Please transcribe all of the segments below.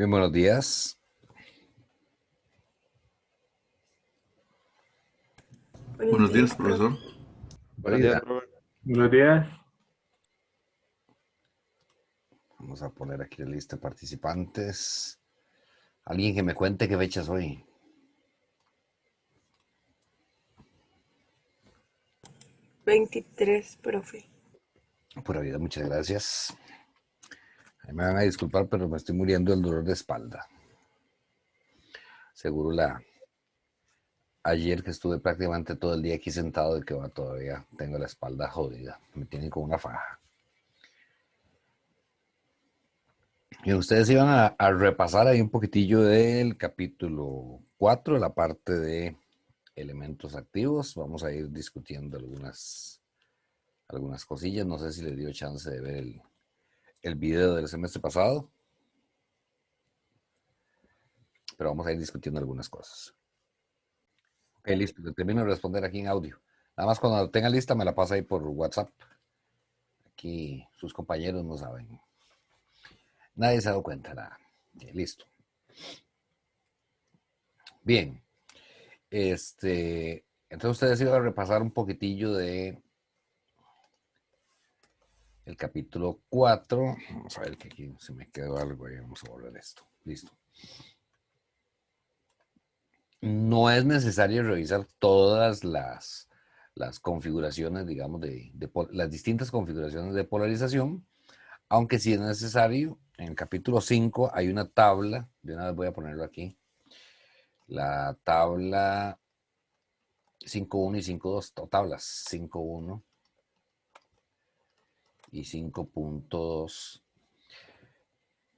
Bien, buenos días. Buenos Buenos días, días, profe. profesor. Buenos días, Florida. profe. Buenos días. Vamos a poner aquí la lista de participantes. Alguien que me cuente qué fecha es hoy. 23, profe. Pura vida, muchas gracias. Me van a disculpar, pero me estoy muriendo del dolor de espalda. Seguro ayer que estuve prácticamente todo el día aquí sentado y que todavía tengo la espalda jodida. Me tienen con una faja. Y ustedes iban a repasar ahí un poquitillo del capítulo 4, la parte de elementos activos. Vamos a ir discutiendo algunas cosillas. No sé si les dio chance de ver el video del semestre pasado, pero vamos a ir discutiendo algunas cosas. Ok, listo. Le termino de responder aquí en audio. Nada más cuando la tenga lista me la pasa ahí por WhatsApp. Aquí sus compañeros no saben. Nadie se ha dado cuenta, nada. Listo. Bien. Entonces ustedes iban a repasar un poquitillo de el capítulo 4. Vamos a ver que aquí se me quedó algo y vamos a volver esto. Listo. No es necesario revisar todas las configuraciones, digamos, las distintas configuraciones de polarización, aunque sí es necesario. En el capítulo 5 hay una tabla, de una vez voy a ponerlo aquí, la tabla 5.1 y 5.2, tablas 5.1 y 5.2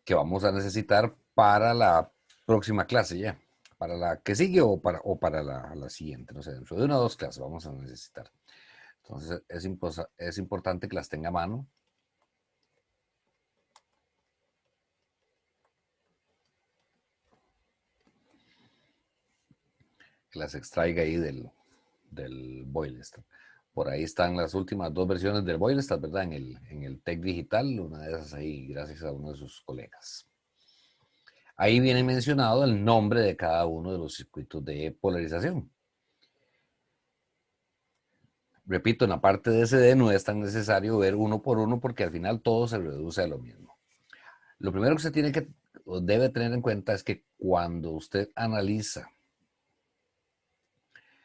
que vamos a necesitar para la próxima clase ya, para la que sigue o para la siguiente, no sé, dentro de una o dos clases vamos a necesitar. Entonces es importante que las tenga a mano. Que las extraiga ahí del Boylestat. Por ahí están las últimas dos versiones del Boylestat, ¿verdad? En el TEC Digital, una de esas ahí, gracias a uno de sus colegas. Ahí viene mencionado el nombre de cada uno de los circuitos de polarización. Repito, en la parte de SD no es tan necesario ver uno por uno porque al final todo se reduce a lo mismo. Lo primero que usted tiene que o debe tener en cuenta es que cuando usted analiza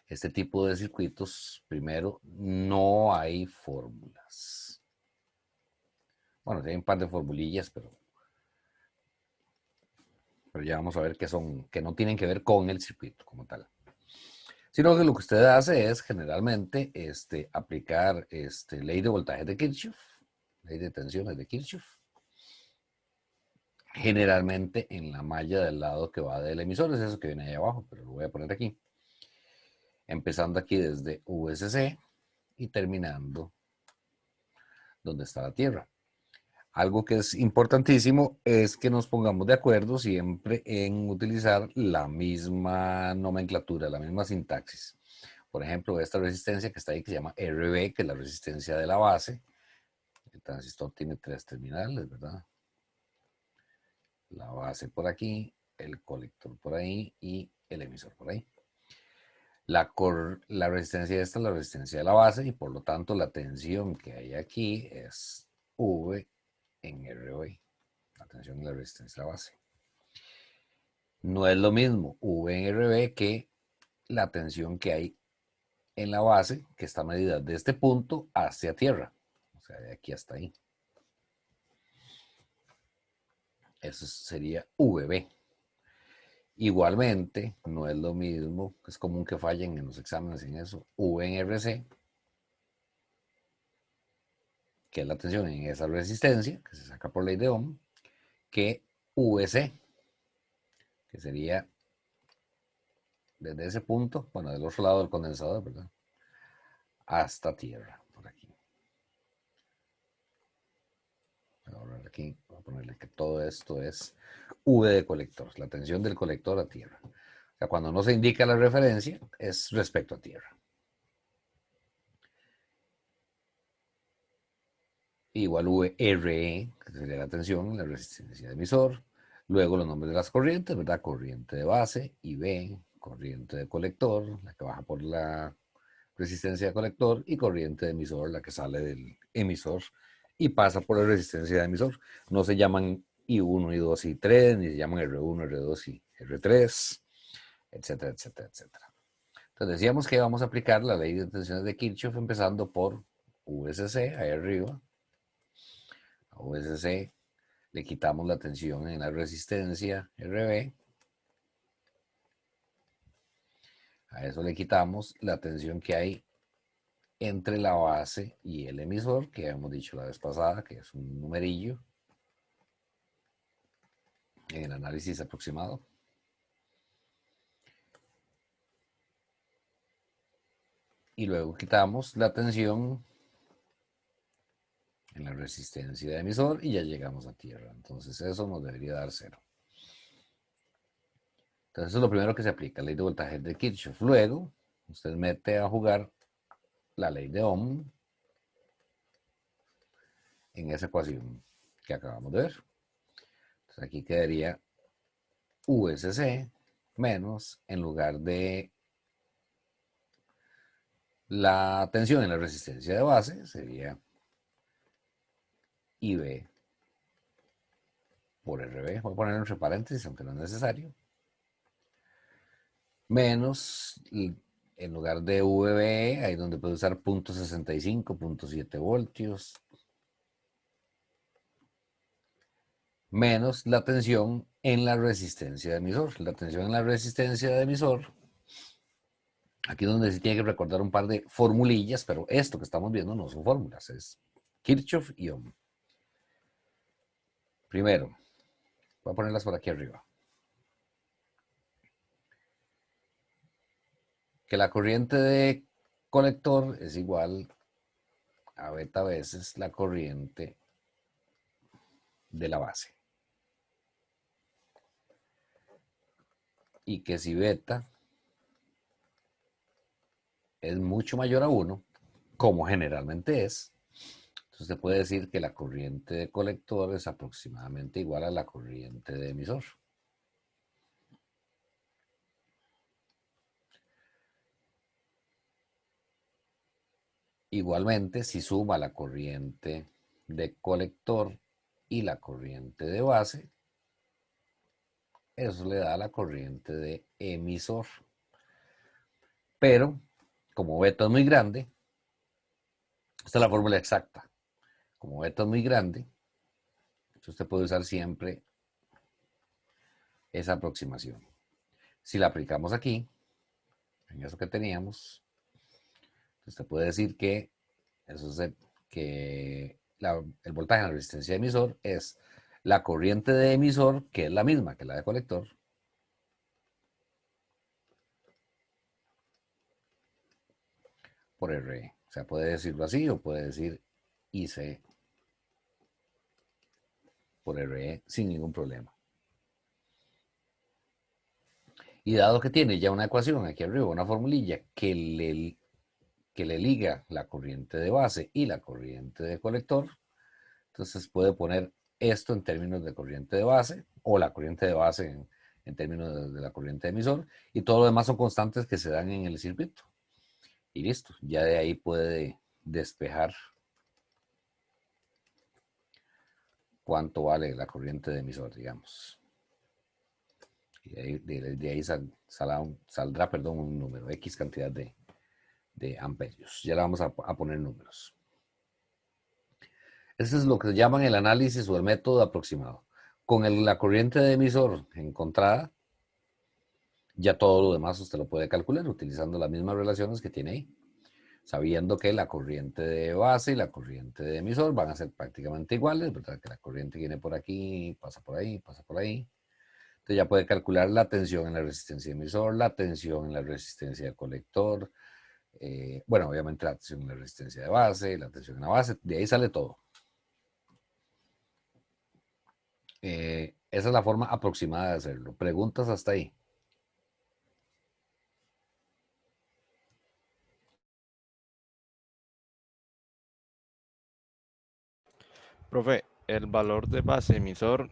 este tipo de circuitos, primero, no hay fórmulas. Bueno, hay un par de formulillas, pero ya vamos a ver que no tienen que ver con el circuito como tal. Sino que lo que usted hace es generalmente aplicar ley de voltaje de Kirchhoff, ley de tensiones de Kirchhoff, generalmente en la malla del lado que va del emisor, es eso que viene ahí abajo, pero lo voy a poner aquí. Empezando aquí desde VSC y terminando donde está la Tierra. Algo que es importantísimo es que nos pongamos de acuerdo siempre en utilizar la misma nomenclatura, la misma sintaxis. Por ejemplo, esta resistencia que está ahí, que se llama RB, que es la resistencia de la base. El transistor tiene 3 terminales, ¿verdad? La base por aquí, el colector por ahí y el emisor por ahí. La resistencia esta es la resistencia de la base y por lo tanto la tensión que hay aquí es V en RB. La tensión y la resistencia de la base. No es lo mismo V en RB que la tensión que hay en la base, que está medida de este punto hacia tierra. O sea, de aquí hasta ahí. Eso sería VB. Igualmente, no es lo mismo, es común que fallen en los exámenes en eso, V en RC, que es la tensión en esa resistencia, que se saca por ley de Ohm, que VC, que sería desde ese punto, bueno, del otro lado del condensador, ¿verdad? Hasta tierra, por aquí. Ahora aquí voy a ponerle que todo esto es V de colector, la tensión del colector a tierra. O sea, cuando no se indica la referencia, es respecto a tierra. Igual VRE, que sería la tensión, la resistencia de emisor. Luego los nombres de las corrientes, ¿verdad? Corriente de base, IB, corriente de colector, la que baja por la resistencia de colector, y corriente de emisor, la que sale del emisor y pasa por la resistencia de emisor. No se llaman I1, I2, I3, ni se llaman R1, R2 y R3, etcétera, etcétera, etcétera. Entonces decíamos que vamos a aplicar la ley de tensiones de Kirchhoff empezando por VSC, ahí arriba. A VSC le quitamos la tensión en la resistencia RB. A eso le quitamos la tensión que hay entre la base y el emisor, que hemos dicho la vez pasada, que es un numerillo en el análisis aproximado. Y luego quitamos la tensión en la resistencia de emisor y ya llegamos a tierra. Entonces eso nos debería dar 0. Entonces eso es lo primero que se aplica, ley de voltaje de Kirchhoff. Luego usted mete a jugar la ley de Ohm en esa ecuación que acabamos de ver. Entonces aquí quedaría VSC menos, en lugar de la tensión en la resistencia de base, sería IB por RB. Voy a poner entre paréntesis, aunque no es necesario. Menos, en lugar de VB, ahí donde puede usar 0.65, 0.7 voltios. Menos la tensión en la resistencia de emisor. La tensión en la resistencia de emisor, aquí es donde se tiene que recordar un par de formulillas, pero esto que estamos viendo no son fórmulas, es Kirchhoff y Ohm. Primero, voy a ponerlas por aquí arriba. Que la corriente de colector es igual a beta veces la corriente de la base. Y que si beta es mucho mayor a 1, como generalmente es, entonces se puede decir que la corriente de colector es aproximadamente igual a la corriente de emisor. Igualmente, si suma la corriente de colector y la corriente de base, eso le da la corriente de emisor. Pero, como beta es muy grande, esta es la fórmula exacta. Como beta es muy grande, usted puede usar siempre esa aproximación. Si la aplicamos aquí, en eso que teníamos, usted puede decir que, el voltaje en la resistencia de emisor es la corriente de emisor, que es la misma que la de colector, por RE. O sea, puede decirlo así o puede decir IC por RE sin ningún problema. Y dado que tiene ya una ecuación aquí arriba, una formulilla que le liga la corriente de base y la corriente de colector, entonces puede poner esto en términos de corriente de base o la corriente de base en términos de la corriente de emisor, y todo lo demás son constantes que se dan en el circuito. Y listo, ya de ahí puede despejar cuánto vale la corriente de emisor, digamos. Y de ahí saldrá, perdón, un número, X cantidad de amperios. Ya le vamos a poner números. Eso es lo que se llama el análisis o el método aproximado. Con la corriente de emisor encontrada, ya todo lo demás usted lo puede calcular utilizando las mismas relaciones que tiene ahí, sabiendo que la corriente de base y la corriente de emisor van a ser prácticamente iguales, ¿verdad? Que la corriente viene por aquí, pasa por ahí, pasa por ahí. Entonces ya puede calcular la tensión en la resistencia de emisor, la tensión en la resistencia de colector, bueno, obviamente la tensión en la resistencia de base, la tensión en la base, de ahí sale todo. Esa es la forma aproximada de hacerlo. ¿Preguntas hasta ahí? Profe, el valor de base emisor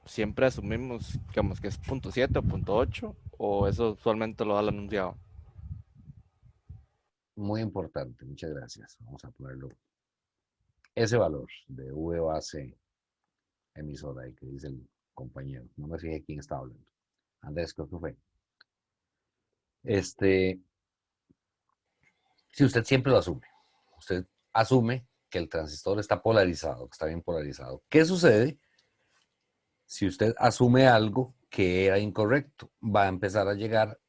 siempre asumimos, digamos, que es punto 7 o punto 8, o eso usualmente lo da el anunciado. Muy importante, muchas gracias. Vamos a ponerlo. Ese valor de V base emisora ahí que dice el compañero. No me fijé quién está hablando. Andrés, creo que fue. Este, si usted siempre lo asume, usted asume que el transistor está polarizado, que está bien polarizado. ¿Qué sucede si usted asume algo que era incorrecto? Va a empezar a llegar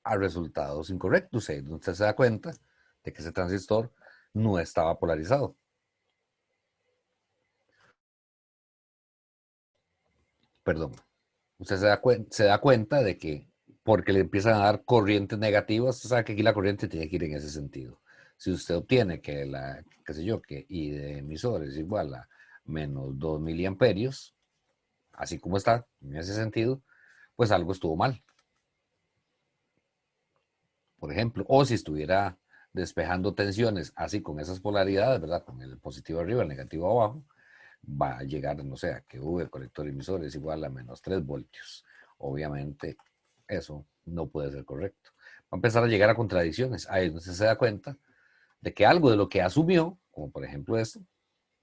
a resultados incorrectos. Usted se da cuenta de que ese transistor no estaba polarizado. Perdón. Usted se da cuenta de que porque le empiezan a dar corrientes negativas, usted sabe que aquí la corriente tiene que ir en ese sentido. Si usted obtiene que la, qué sé yo, que I de emisor es igual a menos 2 miliamperios, así como está, en ese sentido, pues algo estuvo mal, por ejemplo. O si estuviera despejando tensiones así con esas polaridades, ¿verdad? Con el positivo arriba, el negativo abajo, va a llegar, no sé, a que V, el colector emisor, es igual a menos 3 voltios. Obviamente, eso no puede ser correcto. Va a empezar a llegar a contradicciones. Ahí es donde se da cuenta de que algo de lo que asumió, como por ejemplo esto,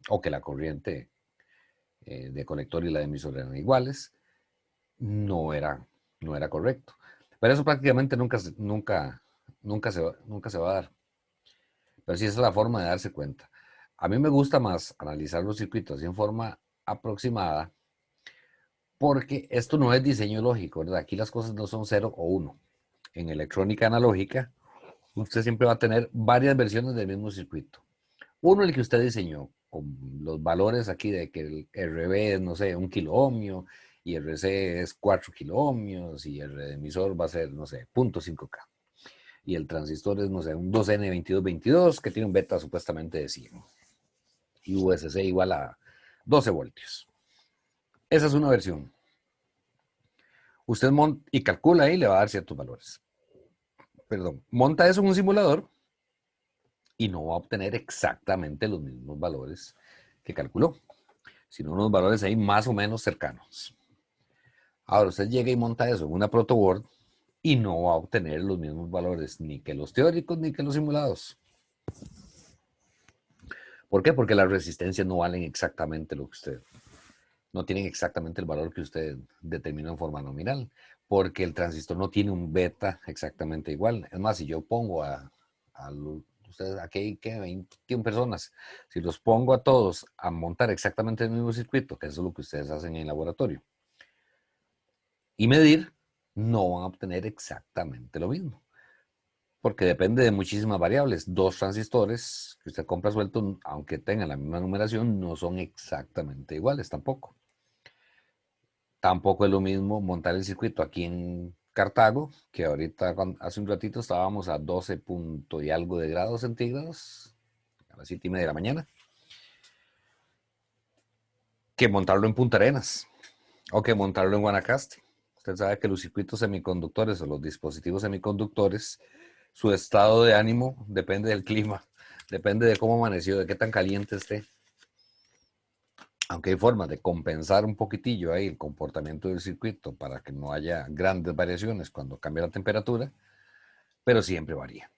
o que la corriente de colector y la de emisor eran iguales, no era, no era correcto. Pero eso prácticamente nunca se va a dar. Pero sí esa es la forma de darse cuenta. A mí me gusta más analizar los circuitos en forma aproximada porque esto no es diseño lógico, ¿verdad? Aquí las cosas no son 0 o 1. En electrónica analógica, usted siempre va a tener varias versiones del mismo circuito. Uno, el que usted diseñó, con los valores aquí de que el RB es, no sé, 1 kilo ohmio, y RC es 4 kilo ohmios, y el emisor va a ser, no sé, 0.5K. Y el transistor es, no sé, un 2N2222 que tiene un beta supuestamente de 100. Y USC igual a 12 voltios. Esa es una versión. Usted monta y calcula ahí, le va a dar ciertos valores. Perdón, monta eso en un simulador y no va a obtener exactamente los mismos valores que calculó, sino unos valores ahí más o menos cercanos. Ahora usted llega y monta eso en una protoboard y no va a obtener los mismos valores ni que los teóricos ni que los simulados. ¿Por qué? Porque las resistencias no valen exactamente lo que usted, no tienen exactamente el valor que usted determinó en forma nominal, porque el transistor no tiene un beta exactamente igual. Es más, si yo pongo a ustedes, aquí hay que 21 personas, si los pongo a todos a montar exactamente el mismo circuito, que eso es lo que ustedes hacen en el laboratorio, y medir, no van a obtener exactamente lo mismo, porque depende de muchísimas variables. Dos transistores que usted compra sueltos, aunque tengan la misma numeración, no son exactamente iguales tampoco. Tampoco es lo mismo montar el circuito aquí en Cartago, que ahorita hace un ratito estábamos a 12 punto y algo de grados centígrados, a las 7:30 de la mañana, que montarlo en Punta Arenas o que montarlo en Guanacaste. Usted sabe que los circuitos semiconductores o los dispositivos semiconductores, su estado de ánimo depende del clima, depende de cómo amaneció, de qué tan caliente esté. Aunque hay formas de compensar un poquitillo ahí el comportamiento del circuito para que no haya grandes variaciones cuando cambia la temperatura, pero siempre varía.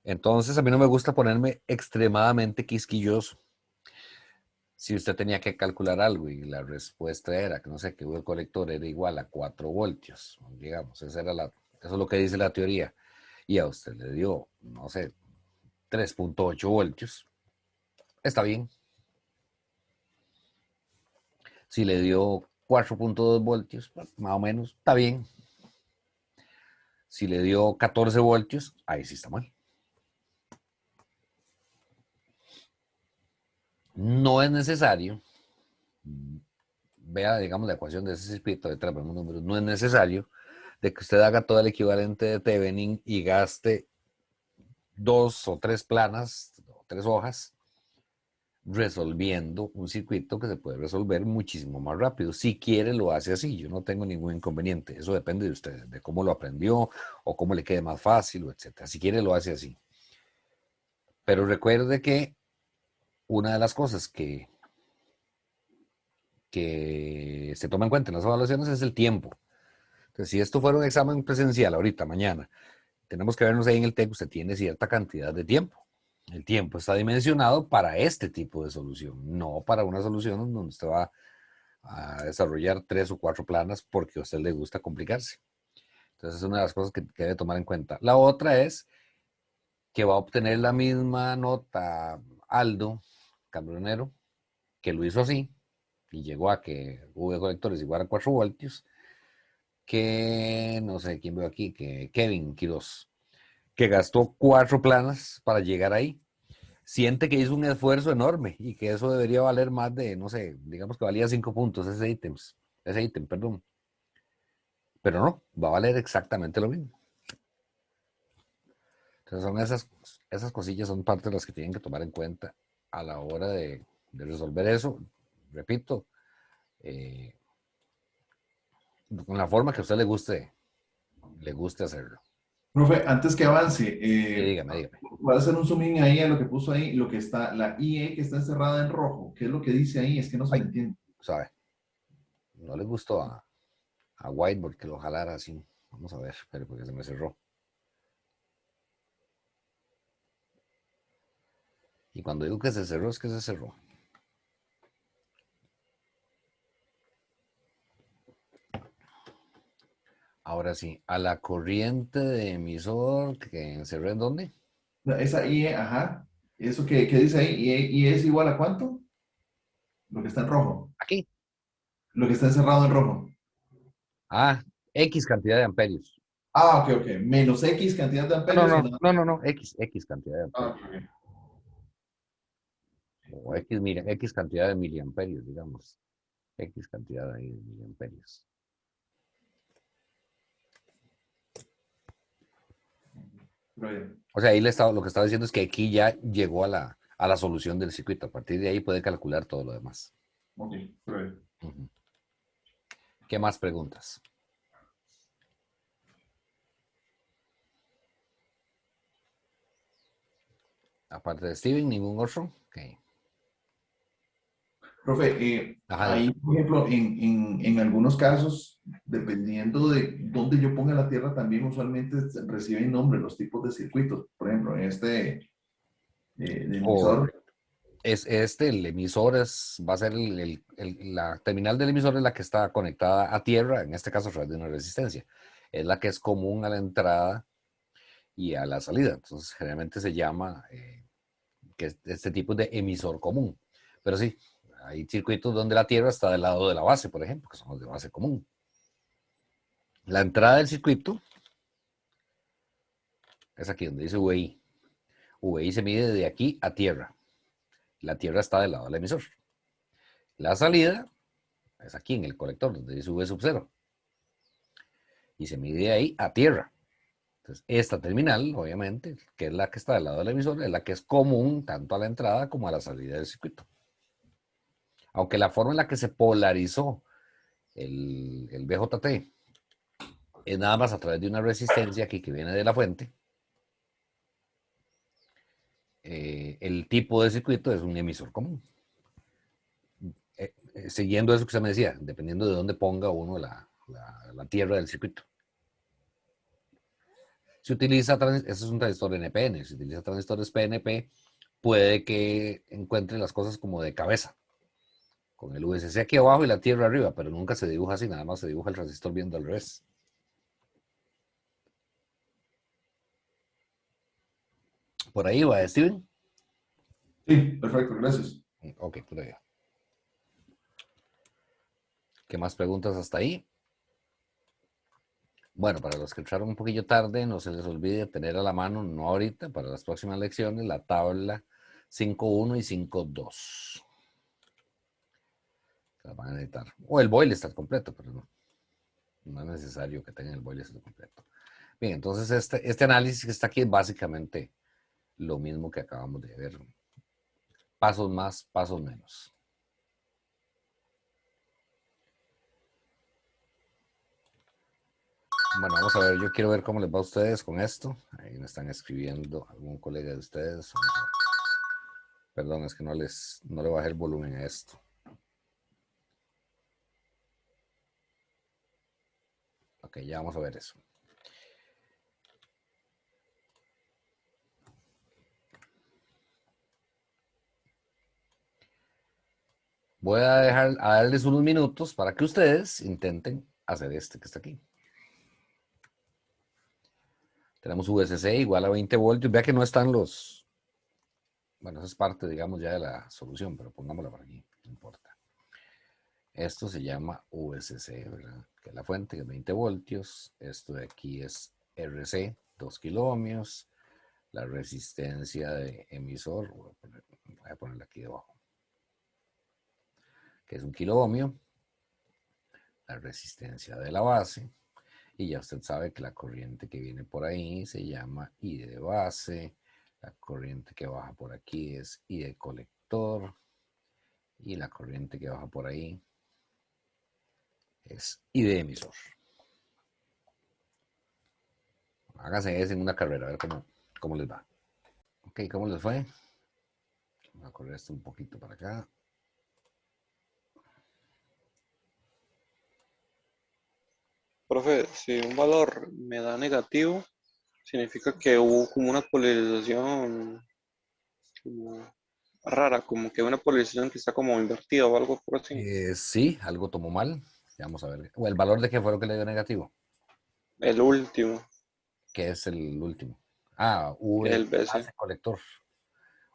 Entonces a mí no me gusta ponerme extremadamente quisquilloso. Si usted tenía que calcular algo y la respuesta era que no sé, que el colector era igual a 4 voltios, digamos, eso es lo que dice la teoría, y a usted le dio, no sé, 3.8 voltios, está bien. Si le dio 4.2 voltios, más o menos, está bien. Si le dio 14 voltios, ahí sí está mal. No es necesario, vea, digamos, la ecuación de ese circuito, detrás vemos números, no es necesario de que usted haga todo el equivalente de Thevenin y gaste 2 o 3 planas, o 3 hojas, resolviendo un circuito que se puede resolver muchísimo más rápido. Si quiere, lo hace así. Yo no tengo ningún inconveniente. Eso depende de usted, de cómo lo aprendió o cómo le quede más fácil, etc. Si quiere, lo hace así. Pero recuerde que una de las cosas que que se toma en cuenta en las evaluaciones es el tiempo. Entonces, si esto fuera un examen presencial ahorita, mañana, tenemos que vernos ahí en el TEC, usted tiene cierta cantidad de tiempo. El tiempo está dimensionado para este tipo de solución, no para una solución donde usted va a desarrollar 3 o 4 planas porque a usted le gusta complicarse. Entonces, es una de las cosas que debe tomar en cuenta. La otra es que va a obtener la misma nota Aldo Cambronero, que lo hizo así, y llegó a que V colectores igual a 4 voltios, que no sé quién veo aquí, que Kevin Quiroz, que gastó 4 planas para llegar ahí. Siente que hizo un esfuerzo enorme y que eso debería valer más de, no sé, digamos que valía 5 puntos ese ítem, perdón. Pero no, va a valer exactamente lo mismo. Entonces son esas cosillas, son parte de las que tienen que tomar en cuenta a la hora de resolver eso. Repito, eh, con la forma que a usted le guste hacerlo. Profe, antes que avance, Sí, dígame. voy a hacer un zoom in ahí a lo que puso ahí, lo que está, la IE que está encerrada en rojo. ¿Qué es lo que dice ahí? Es que no se me Ay, entiende. sabe, no le gustó a Whiteboard que lo jalara así. Vamos a ver, pero porque se me cerró. Y cuando digo que se cerró, es que se cerró. Ahora sí, a la corriente de emisor que encerré en dónde? No, esa IE, ajá. ¿Eso que dice ahí? ¿IE es igual a cuánto? Lo que está en rojo. Aquí. Lo que está encerrado en rojo. Ah, X cantidad de amperios. Ah, ok, ok. Menos X cantidad de No, amperios o no, nada. no, no, no, X cantidad de Ah, amperios. ok. O X cantidad de miliamperios, digamos. X cantidad de miliamperios. Pero bien. O sea, ahí lo que estaba diciendo es que aquí ya llegó a la solución del circuito. A partir de ahí puede calcular todo lo demás. Ok, pero bien. Ujú. ¿Qué más preguntas? Aparte de Steven, ningún otro. Ok. Profe, Ajá, ahí, diga. por ejemplo, en algunos casos, dependiendo de dónde yo ponga la tierra, también usualmente reciben nombre los tipos de circuitos. Por ejemplo, en este de emisor. Correcto. El emisor va a ser la terminal del emisor es la que está conectada a tierra, en este caso a través de una resistencia. Es la que es común a la entrada y a la salida. Entonces, generalmente se llama que este tipo de emisor común. Pero sí, hay circuitos donde la tierra está del lado de la base, por ejemplo, que son los de base común. La entrada del circuito es aquí donde dice VI. VI se mide de aquí a tierra. La tierra está del lado del emisor. La salida es aquí en el colector, donde dice V sub 0. Y se mide ahí a tierra. Entonces, esta terminal, obviamente, que es la que está del lado del emisor, es la que es común tanto a la entrada como a la salida del circuito. Aunque la forma en la que se polarizó el BJT es nada más a través de una resistencia aquí que viene de la fuente, el tipo de circuito es un emisor común. Siguiendo eso que usted me decía, dependiendo de dónde ponga uno la tierra del circuito. Si utiliza, ese es un transistor NPN, si utiliza transistores PNP, puede que encuentre las cosas como de cabeza, con el VCC aquí abajo y la tierra arriba, pero nunca se dibuja así, nada más se dibuja el transistor viendo al revés. Por ahí va, Steven. Sí, perfecto, gracias. Ok, por ahí. ¿Qué más preguntas hasta ahí? Bueno, para los que entraron un poquillo tarde, no se les olvide tener a la mano, no ahorita, para las próximas lecciones, la tabla 5.1 y 5.2. La van a necesitar. O el boiler está completo, pero no es necesario que tengan el boiler completo. Bien, entonces este análisis que está aquí es básicamente lo mismo que acabamos de ver. Pasos más, pasos menos. Bueno, vamos a ver, yo quiero ver cómo les va a ustedes con esto. Ahí me están escribiendo algún colega de ustedes. Perdón, es que no le bajé el volumen a esto. Ok, ya vamos a ver eso. Voy a dejar a darles unos minutos para que ustedes intenten hacer este que está aquí. Tenemos VCC igual a 20 voltios. Vea que no están los... Bueno, eso es parte, digamos, ya de la solución, pero pongámosla por aquí, no importa. Esto se llama VCC, ¿verdad? Que es la fuente, que es 20 voltios. Esto de aquí es RC, 2 kiloohmios. La resistencia de emisor, voy a ponerla aquí debajo, que es 1 kiloohmio. La resistencia de la base. Y ya usted sabe que la corriente que viene por ahí se llama I de base. La corriente que baja por aquí es I de colector. Y la corriente que baja por ahí es I de emisor. Háganse eso en una carrera, a ver cómo les va. Ok, ¿cómo les fue? Voy a correr esto un poquito para acá. Profe, si un valor me da negativo, significa que hubo como una polarización como rara, como que una polarización que está como invertida o algo por así. Sí, algo tomó mal. Vamos a ver. ¿O el valor de qué fue lo que le dio negativo? El último, ¿Qué es el último? Ah, que es V el BC. base colector.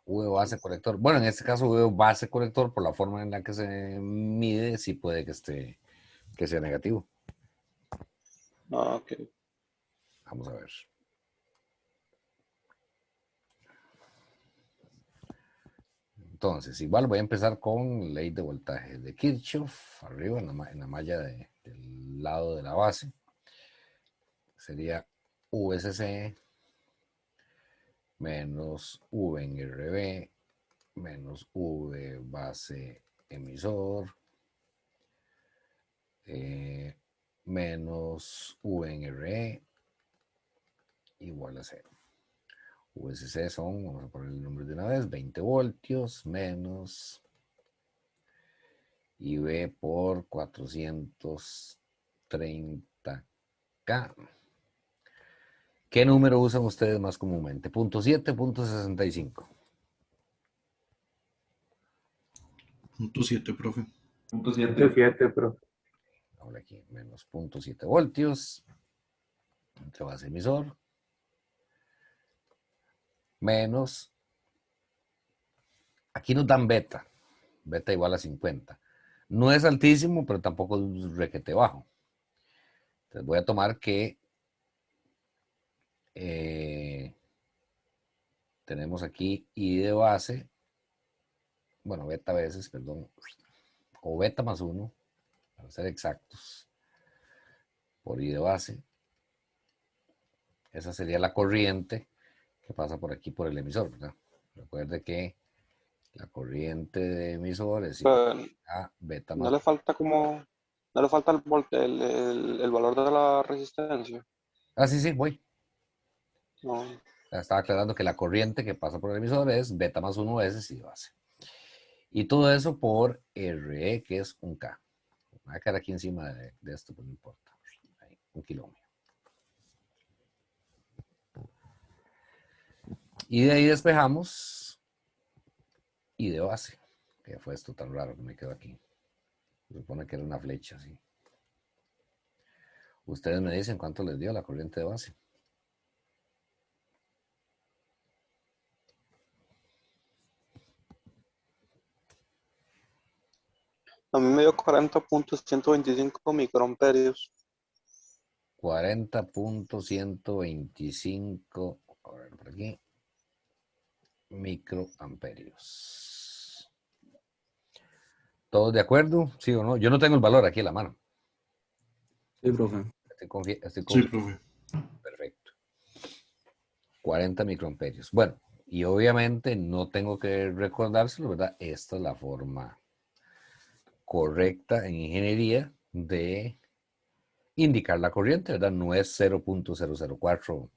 V base colector. Bueno, en este caso V base colector, por la forma en la que se mide, sí puede que sea negativo. Ah, ok. Vamos a ver. Entonces, igual voy a empezar con ley de voltaje de Kirchhoff, arriba en la malla del lado de la base. Sería VCC menos V en RB menos V base emisor menos V en RE igual a 0. VCC son, vamos a poner el número de una vez, 20 voltios menos IV por 430K. ¿Qué número usan ustedes más comúnmente? ¿.7, .65? .7, profe. Punto 7, 7. 7, profe. Ahora aquí, menos 0.7 voltios entre base emisor menos, aquí nos dan beta igual a 50. No es altísimo, pero tampoco es requete bajo. Entonces voy a tomar que tenemos aquí I de base, bueno, beta veces, perdón, o beta más 1, para ser exactos, por I de base. Esa sería la corriente que pasa por aquí por el emisor, ¿verdad? Recuerde que la corriente de emisor es igual Pero a beta no más. le falta como, no le falta el valor de la resistencia. Ah, sí, sí, voy. No. Estaba aclarando que la corriente que pasa por el emisor es beta más 1 veces I de base. Y todo eso por RE, que es un K. Voy a quedar aquí encima de esto, pues no importa. Ahí, 1 kilómetro. Y de ahí despejamos I de base. Que fue esto tan raro que me quedó aquí. Se supone que era una flecha así. Ustedes me dicen cuánto les dio la corriente de base. A mí me dio 40.125 microamperios. 40.125, a ver por aquí, microamperios. ¿Todos de acuerdo? ¿Sí o no? Yo no tengo el valor aquí en la mano. Sí, profe. Estoy Sí, profe. Perfecto. 40 microamperios. Bueno, y obviamente no tengo que recordárselo, ¿verdad? Esta es la forma correcta en ingeniería de indicar la corriente, ¿verdad? No es 0.004,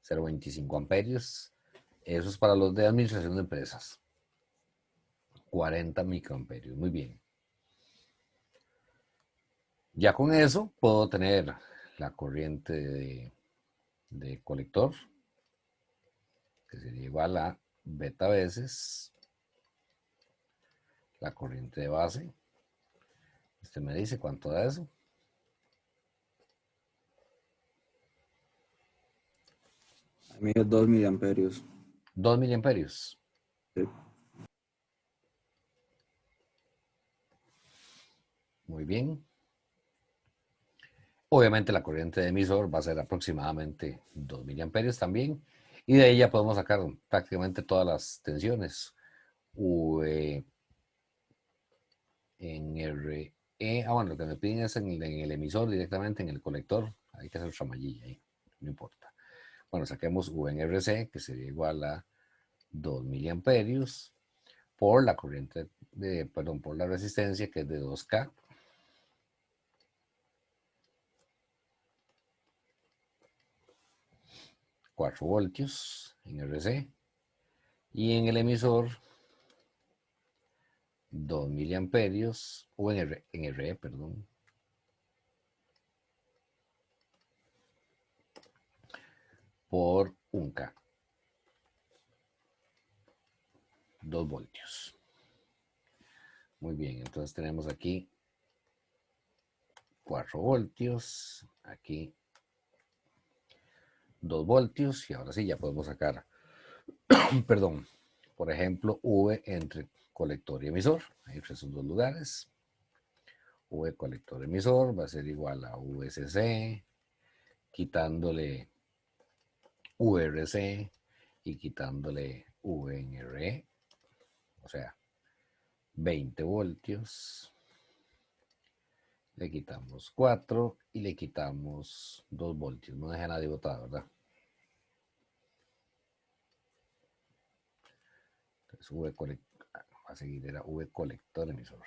0.25 amperios. Eso es para los de administración de empresas. 40 microamperios. Muy bien. Ya con eso puedo tener la corriente de colector, que sería igual a beta veces la corriente de base. Usted me dice cuánto da eso. A mí es 2 miliamperios. 2 miliamperios. Sí. Muy bien. Obviamente la corriente de emisor va a ser aproximadamente 2 miliamperios también. Y de ahí ya podemos sacar prácticamente todas las tensiones. V en RE. Bueno, lo que me piden es en el emisor directamente, en el colector. Hay que hacer otra mallilla ahí, no importa. Bueno, saquemos V en RC, que sería igual a 2 miliamperios por la corriente por la resistencia, que es de 2K. $4 voltios en RC. Y en el emisor, 2 miliamperios, o en RE, perdón. Por 1K. 2 voltios. Muy bien, entonces tenemos aquí 4 voltios, aquí 2 voltios, y ahora sí ya podemos sacar, perdón, por ejemplo, V entre colector y emisor, entre esos dos lugares. V colector emisor va a ser igual a VCC, quitándole VRC y quitándole VNRE, o sea, 20 voltios. Le quitamos 4 y le quitamos 2 voltios. No deja nadie botado, ¿verdad? Entonces va a seguir, era V colector emisor.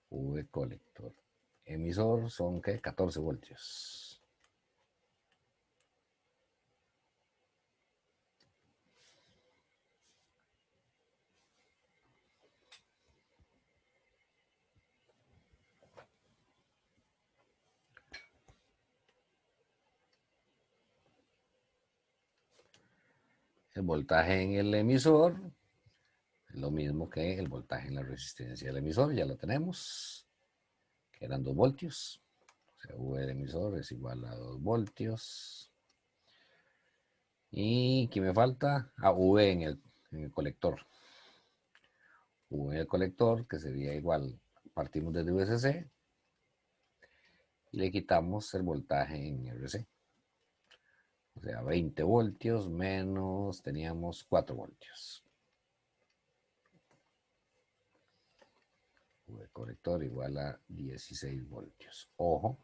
V colector emisor son, ¿qué? 14 voltios. El voltaje en el emisor es lo mismo que el voltaje en la resistencia del emisor, ya lo tenemos, que eran 2 voltios. O sea, V del emisor es igual a 2 voltios. ¿Y qué me falta? V en el colector. V en el colector, que sería igual, partimos desde VCC y le quitamos el voltaje en RC. O sea, 20 voltios menos, teníamos 4 voltios. V colector igual a 16 voltios. Ojo,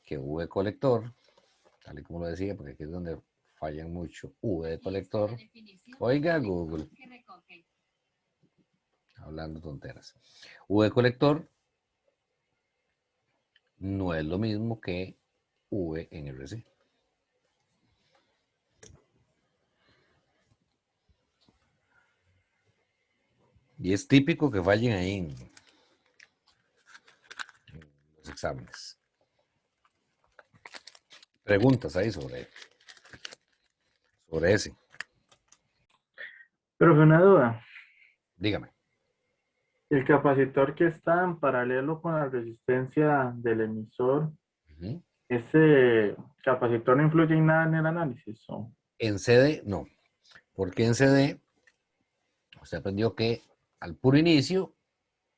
que V colector, tal y como lo decía, porque aquí es donde fallan mucho, V de colector. Oiga, Google. Hablando tonteras. V de colector no es lo mismo que V en RC. Y es típico que fallen ahí en los exámenes. Preguntas ahí sobre ese. Profe, una duda. Dígame. El capacitor que está en paralelo con la resistencia del emisor, Ujú. ¿ese capacitor no influye en nada en el análisis? ¿O? En CD, no. Porque en CD, usted aprendió que al puro inicio,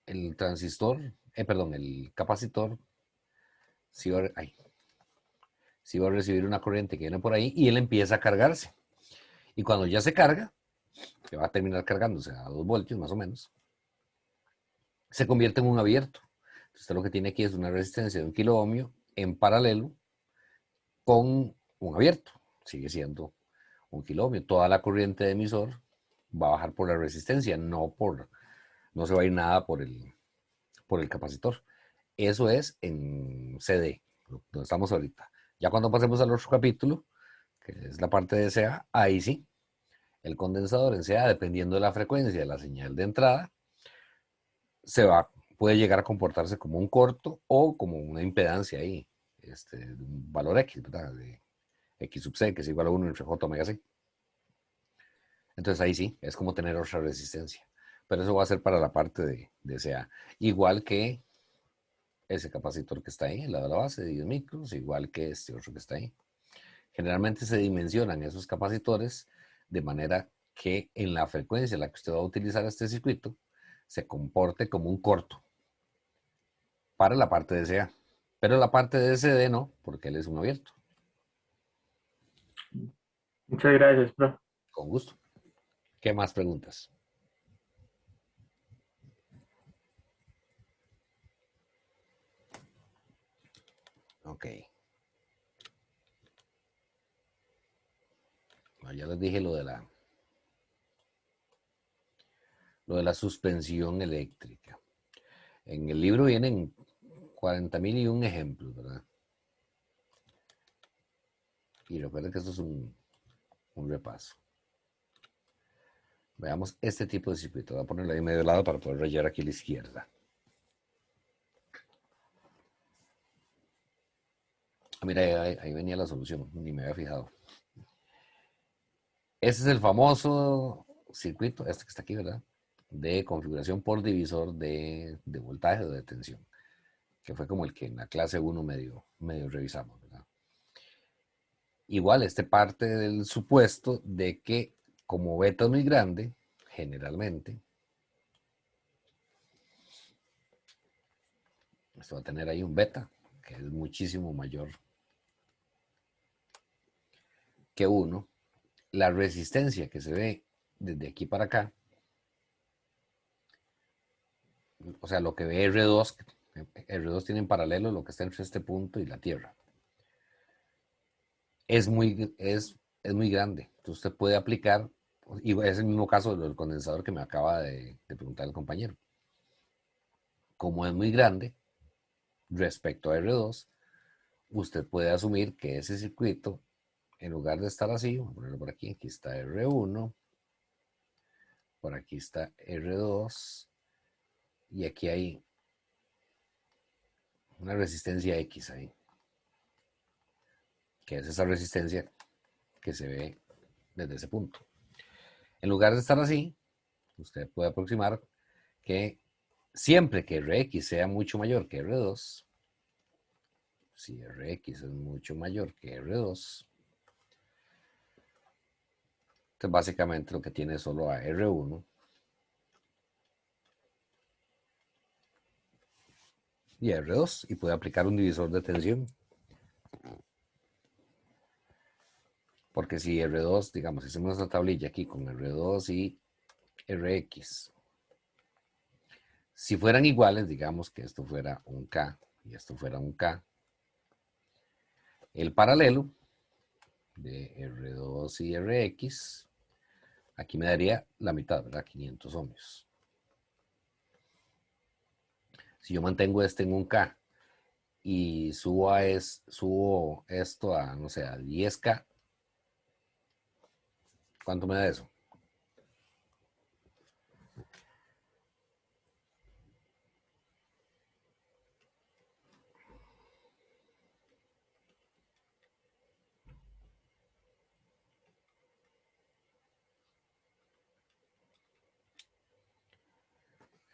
el transistor, el capacitor, sí va a recibir una corriente que viene por ahí y él empieza a cargarse. Y cuando ya se carga, que va a terminar cargándose a 2 voltios más o menos, se convierte en un abierto. Usted lo que tiene aquí es una resistencia de 1 kilo ohmio en paralelo con un abierto. Sigue siendo 1 kilo ohmio. Toda la corriente de emisor va a bajar por la resistencia, no se va a ir nada por el capacitor. Eso es en CD, donde estamos ahorita. Ya cuando pasemos al otro capítulo, que es la parte de CA, ahí sí, el condensador en CA, dependiendo de la frecuencia de la señal de entrada, se va puede llegar a comportarse como un corto o como una impedancia ahí, de un valor X, ¿verdad? De X sub C, que es igual a 1 entre J omega C. Entonces ahí sí, es como tener otra resistencia. Pero eso va a ser para la parte de SA. Igual que ese capacitor que está ahí, el lado de la base de 10 micros, igual que este otro que está ahí. Generalmente se dimensionan esos capacitores de manera que en la frecuencia en la que usted va a utilizar este circuito se comporte como un corto para la parte de SA. Pero la parte de SD no, porque él es un abierto. Muchas gracias, profe. Con gusto. ¿Qué más preguntas? Ok. No, ya les dije lo de la suspensión eléctrica. En el libro vienen 40.001 ejemplos, ¿verdad? Y recuerden que esto es un repaso. Veamos este tipo de circuito. Voy a ponerlo ahí medio lado para poder rayar aquí a la izquierda. Mira, ahí venía la solución, ni me había fijado. Ese es el famoso circuito, este que está aquí, ¿verdad? De configuración por divisor de voltaje o de tensión, que fue como el que en la clase 1 medio revisamos, ¿verdad? Igual, este parte del supuesto de que como beta es muy grande, generalmente, esto va a tener ahí un beta, que es muchísimo mayor que 1. La resistencia que se ve desde aquí para acá, o sea, lo que ve R2 tiene en paralelo lo que está entre este punto y la Tierra. Es muy grande. Entonces usted puede aplicar, y es el mismo caso del condensador que me acaba de preguntar el compañero. Como es muy grande respecto a R2, usted puede asumir que ese circuito, en lugar de estar así, voy a ponerlo por aquí está R1, por aquí está R2, y aquí hay una resistencia X ahí, que es esa resistencia que se ve desde ese punto. En lugar de estar así, usted puede aproximar que siempre que Rx sea mucho mayor que R2, si Rx es mucho mayor que R2, entonces básicamente lo que tiene es solo a R1 y a R2 y puede aplicar un divisor de tensión. Porque si R2, digamos, hacemos nuestra tablilla aquí con R2 y Rx, si fueran iguales, digamos que esto fuera un K y esto fuera un K, el paralelo de R2 y Rx, aquí me daría la mitad, ¿verdad? 500 ohmios. Si yo mantengo este en un K y subo esto a, no sé, a 10K, ¿cuánto me da eso?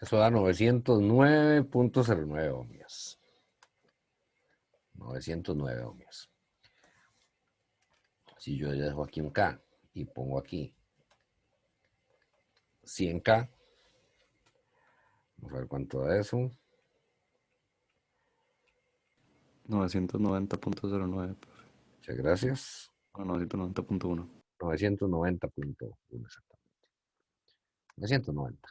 Eso da 909.09 ohmios. 909 ohmios. Si yo dejo aquí un K y pongo aquí 100K, vamos a ver cuánto da eso. 990.09, profe. Muchas gracias. O 990.1. 990.1 exactamente. 990.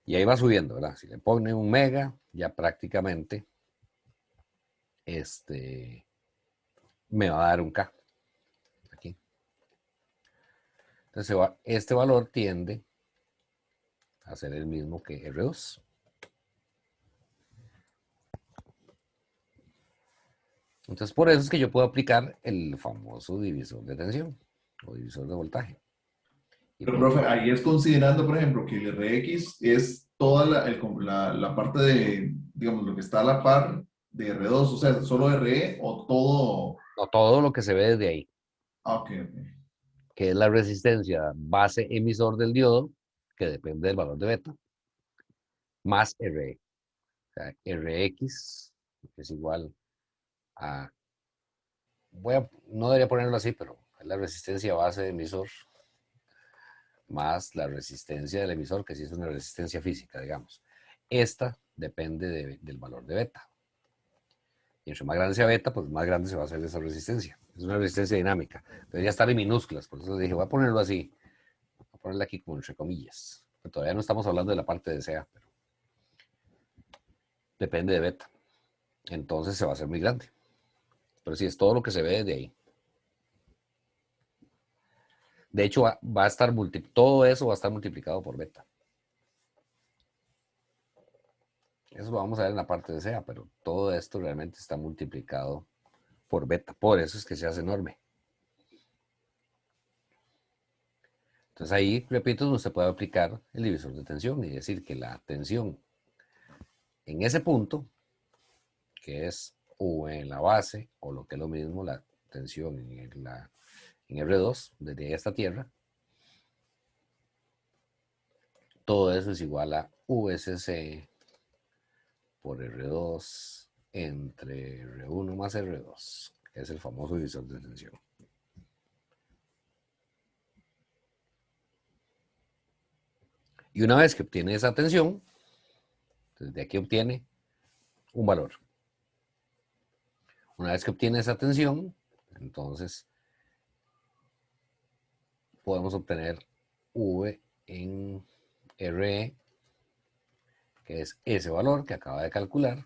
Y ahí va subiendo, ¿verdad? Si le pone un mega, ya prácticamente me va a dar un K. Aquí. Entonces este valor tiende a ser el mismo que R2. Entonces por eso es que yo puedo aplicar el famoso divisor de tensión o divisor de voltaje. Pero, profe, ahí es considerando, por ejemplo, que el Rx es toda la parte de, digamos, lo que está a la par de R2, o sea, solo RE o todo. No, todo lo que se ve desde ahí, Ah, ok, ok. que es la resistencia base emisor del diodo, que depende del valor de beta, más RE. O sea, RX es igual a, no debería ponerlo así, pero es la resistencia base de emisor más la resistencia del emisor, que sí es una resistencia física, digamos. Esta depende del valor de beta. Y entre más grande sea beta, pues más grande se va a hacer esa resistencia. Es una resistencia dinámica. Debería estar en minúsculas, por eso dije, voy a ponerlo así. Voy a ponerlo aquí como entre comillas. Pero todavía no estamos hablando de la parte de SEA, pero depende de beta. Entonces se va a hacer muy grande. Pero sí, es todo lo que se ve desde ahí. De hecho, va a estar todo eso va a estar multiplicado por beta. Eso lo vamos a ver en la parte de SEA, pero todo esto realmente está multiplicado por beta. Por eso es que se hace enorme. Entonces ahí, repito, usted puede aplicar el divisor de tensión y decir que la tensión en ese punto, que es V en la base, o lo que es lo mismo, la tensión en R2, desde esta tierra, todo eso es igual a VSC por R2 entre R1 más R2, que es el famoso divisor de tensión. Y una vez que obtiene esa tensión, desde aquí obtiene un valor. Una vez que obtiene esa tensión, entonces podemos obtener V en RE, que es ese valor que acaba de calcular,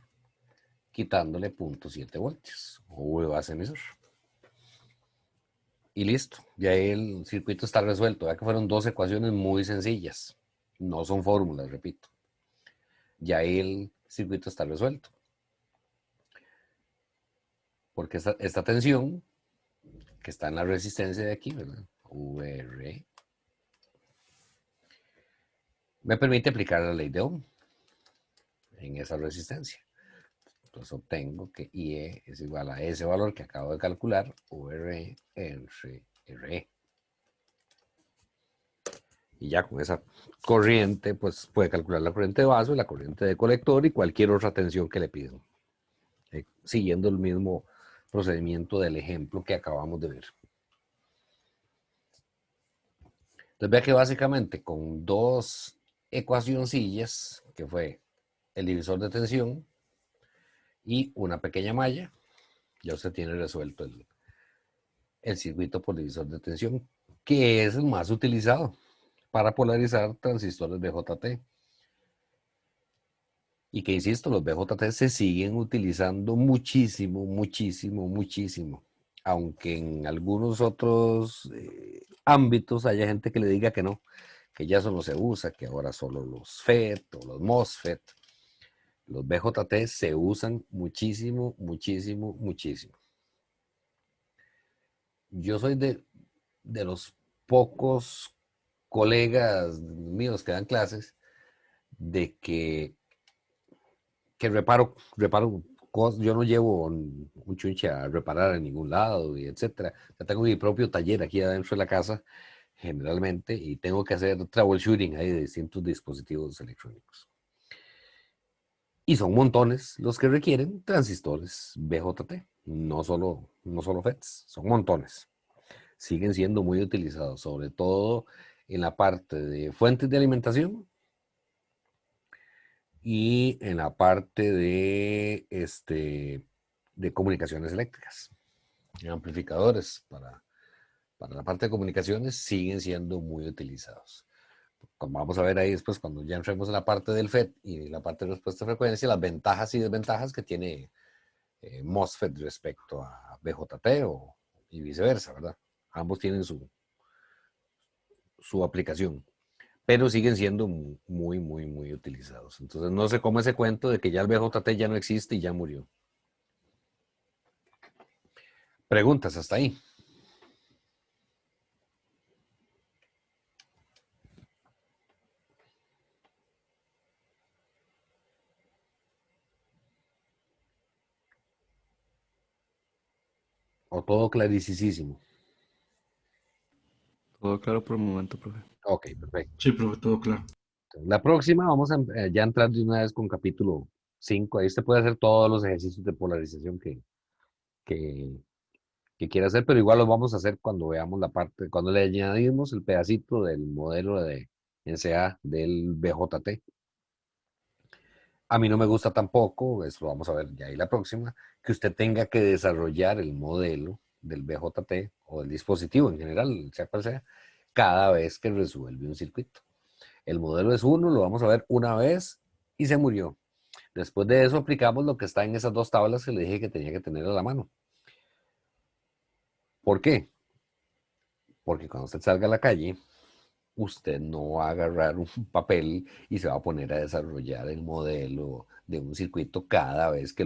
quitándole 0.7 voltios, o V base emisor. Y listo, ya el circuito está resuelto. Ya que fueron dos ecuaciones muy sencillas. No son fórmulas, repito. Ya el circuito está resuelto. Porque esta tensión, que está en la resistencia de aquí, ¿verdad? VR, me permite aplicar la ley de Ohm en esa resistencia. Entonces obtengo que IE es igual a ese valor que acabo de calcular, VR entre RE. Y ya con esa corriente, pues puede calcular la corriente de vaso, la corriente de colector y cualquier otra tensión que le pidan. Siguiendo el mismo procedimiento del ejemplo que acabamos de ver. Entonces vea que básicamente con dos ecuacioncillas, que fue el divisor de tensión y una pequeña malla, ya usted tiene resuelto el circuito por divisor de tensión, que es el más utilizado para polarizar transistores BJT. Y que, insisto, los BJT se siguen utilizando muchísimo, muchísimo, muchísimo. Aunque en algunos otros ámbitos haya gente que le diga que no, que ya eso no se usa, que ahora solo los FET o los MOSFET. Los BJT se usan muchísimo, muchísimo, muchísimo. Yo soy de los pocos colegas míos que dan clases de que reparo cosas. Yo no llevo un chunche a reparar en ningún lado, y etcétera. Ya tengo mi propio taller aquí adentro de la casa, generalmente, y tengo que hacer troubleshooting ahí de distintos dispositivos electrónicos. Y son montones los que requieren transistores BJT, no solo FETs, son montones. Siguen siendo muy utilizados, sobre todo en la parte de fuentes de alimentación y en la parte de comunicaciones eléctricas. Amplificadores para la parte de comunicaciones siguen siendo muy utilizados. Como vamos a ver ahí después, cuando ya entremos en la parte del FET y la parte de respuesta de frecuencia, las ventajas y desventajas que tiene MOSFET respecto a BJT y viceversa, ¿verdad? Ambos tienen su aplicación, pero siguen siendo muy, muy, muy utilizados. Entonces no sé cómo ese cuento de que ya el BJT ya no existe y ya murió. Preguntas hasta ahí. ¿O todo clarísimo? Todo claro por el momento, profe. Ok, perfecto. Sí, profe, todo claro. La próxima vamos a ya entrar de una vez con capítulo 5. Ahí usted puede hacer todos los ejercicios de polarización que, que quiera hacer, pero igual los vamos a hacer cuando veamos la parte, cuando le añadimos el pedacito del modelo de NCA del BJT. A mí no me gusta tampoco, eso lo vamos a ver ya ahí la próxima, que usted tenga que desarrollar el modelo del BJT o del dispositivo en general, sea cual sea, cada vez que resuelve un circuito. El modelo es uno, lo vamos a ver una vez y se murió. Después de eso aplicamos lo que está en esas dos tablas que le dije que tenía que tener a la mano. ¿Por qué? Porque cuando usted salga a la calle, usted no va a agarrar un papel y se va a poner a desarrollar el modelo de un circuito cada vez que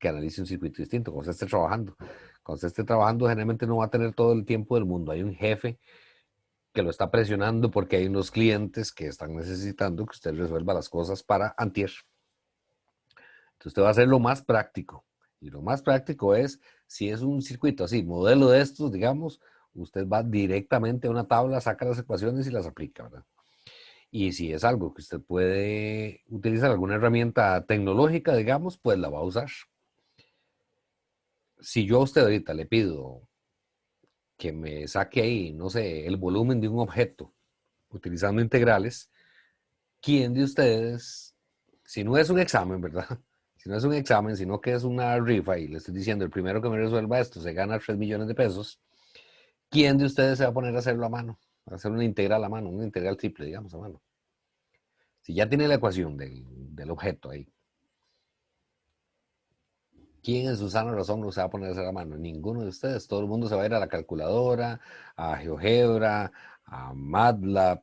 analice un circuito distinto. Cuando usted esté trabajando. Cuando usted esté trabajando, generalmente no va a tener todo el tiempo del mundo. Hay un jefe que lo está presionando porque hay unos clientes que están necesitando que usted resuelva las cosas para antier. Entonces usted va a hacer lo más práctico. Y lo más práctico es, si es un circuito así, modelo de estos, digamos, usted va directamente a una tabla, saca las ecuaciones y las aplica, ¿verdad? Y si es algo que usted puede utilizar, alguna herramienta tecnológica, digamos, pues la va a usar. Si yo a usted ahorita le pido que me saque ahí, no sé, el volumen de un objeto utilizando integrales, ¿quién de ustedes, si no es un examen, ¿verdad? Si no es un examen, sino que es una rifa y le estoy diciendo, el primero que me resuelva esto se gana 3 millones de pesos, ¿quién de ustedes se va a poner a hacerlo a mano? A hacer una integral a mano, una integral triple, digamos, a mano. Si ya tiene la ecuación del objeto ahí, ¿quién en su sana razón no se va a poner a hacer a mano? Ninguno de ustedes. Todo el mundo se va a ir a la calculadora, a GeoGebra, a MATLAB,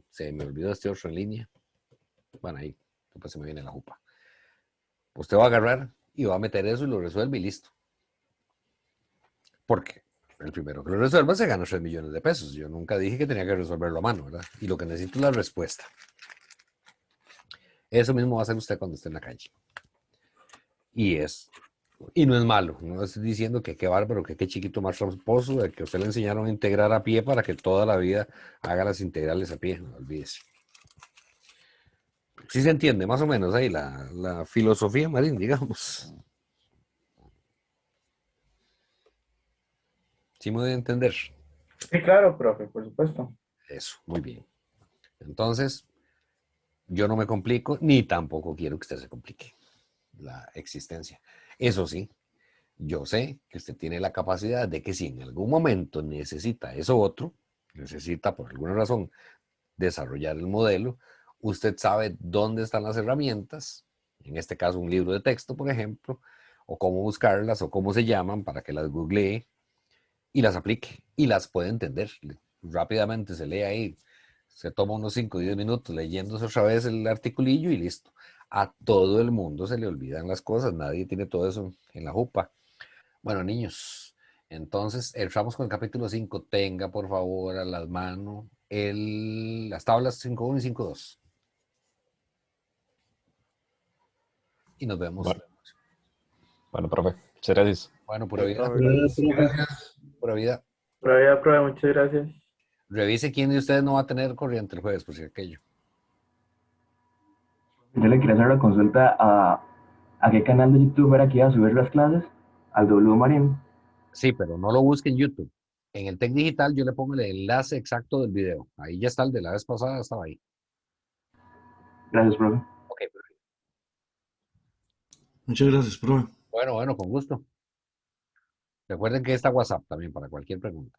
se me olvidó este otro en línea. Bueno, ahí después se me viene la jupa. Usted va a agarrar y va a meter eso y lo resuelve y listo. Porque el primero que lo resuelva se gana 3 millones de pesos. Yo nunca dije que tenía que resolverlo a mano, ¿verdad? Y lo que necesito es la respuesta. Eso mismo va a hacer usted cuando esté en la calle. Y no es malo. No estoy diciendo que qué bárbaro, que qué chiquito más tramposo, de que a usted le enseñaron a integrar a pie para que toda la vida haga las integrales a pie. No olvídese. Sí se entiende más o menos ahí la filosofía, Marín, digamos. Sí me voy a entender. Sí, claro, profe, por supuesto. Eso, muy bien. Entonces, yo no me complico, ni tampoco quiero que usted se complique la existencia. Eso sí, yo sé que usted tiene la capacidad de que si en algún momento necesita eso otro, necesita por alguna razón desarrollar el modelo, usted sabe dónde están las herramientas, en este caso un libro de texto, por ejemplo, o cómo buscarlas o cómo se llaman para que las googlee y las aplique y las puede entender. Rápidamente se lee ahí, se toma unos 5 o 10 minutos leyéndose otra vez el articulillo y listo. A todo el mundo se le olvidan las cosas, nadie tiene todo eso en la jupa. Bueno, niños, entonces entramos con el capítulo 5. Tenga por favor a las manos las tablas 5.1 y 5.2. Y nos vemos. Bueno, profe, muchas gracias. Bueno, pura vida. Gracias. Pura vida. Pero ya, profe, muchas gracias. Revise quién de ustedes no va a tener corriente el jueves, por si aquello. Yo le quería hacer una consulta a qué canal de YouTube era que iba a subir las clases, al W Marín. Sí, pero no lo busque en YouTube. En el Tec Digital yo le pongo el enlace exacto del video. Ahí ya está el de la vez pasada, estaba ahí. Gracias, profe. Ok, perfecto. Muchas gracias, profe. Bueno, con gusto. Recuerden que está WhatsApp también para cualquier pregunta.